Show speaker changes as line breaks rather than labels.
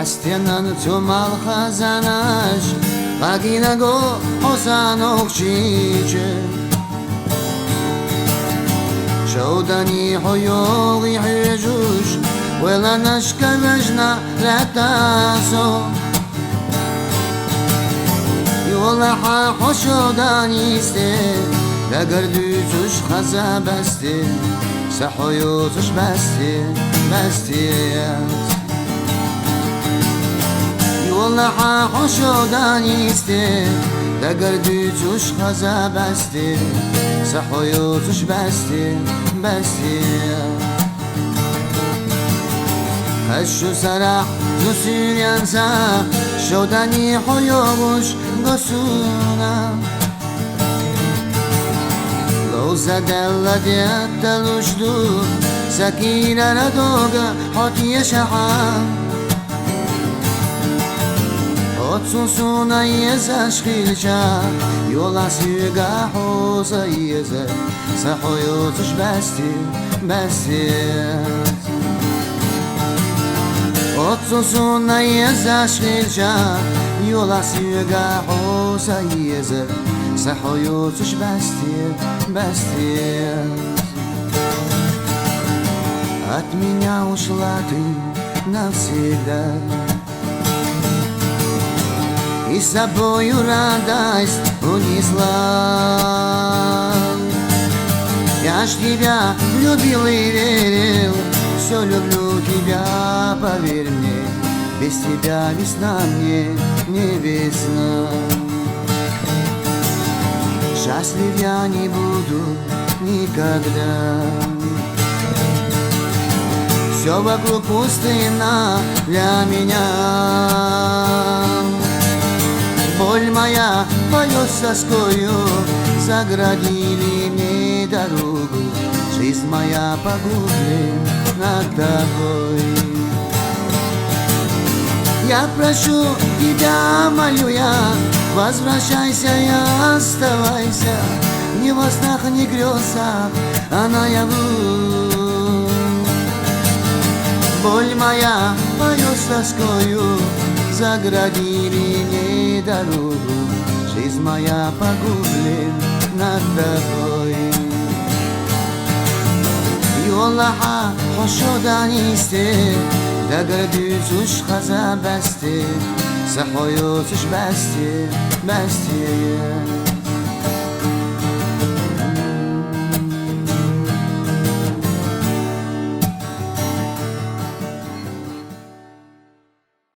Астенан тюмал хазанаш, Пагинаго хосанок чиче. Шаудани хойоги хижуш, Веланаш каважна латасо. Yollaha hoşodaniste, Dagardüzüş khazabasti, Sahoyutuş basti. Yollaha hoşodaniste, Dagardüzüş khazabasti, Sahoyutuş basti. Hashu sarah zusyansa, Shodani hoyomuş gosuna. Loza della diatta lushdu, Sakina radoga hot yeshaha. Hot susuna yeza shkhilcha, Yola syga hosa yeza, Sahoyotush basti. Отцусуна езашхилча, Yola syga hosa yeza, Sahoyotush basti. От меня ушла ты навсегда, И с собою радость унесла. Я ж тебя любил и верил, Все люблю тебя, поверь мне, Без тебя весна мне не весна. Счастлив я не буду никогда. Все вокруг пустына для меня. Боль моя поет с тоскою, Заградили мне дорогу, Жизнь моя погублена тобой. Я прошу тебя, молю я, Возвращайся и оставайся, Ни во снах, ни грезах, а наяву. Боль моя поет с тоскою, Заградили мне дорогу, Жизнь моя погублена тобой. Yollaha hoşodaniste, Dagardüzüş khazabasti, Sahoyotush basti.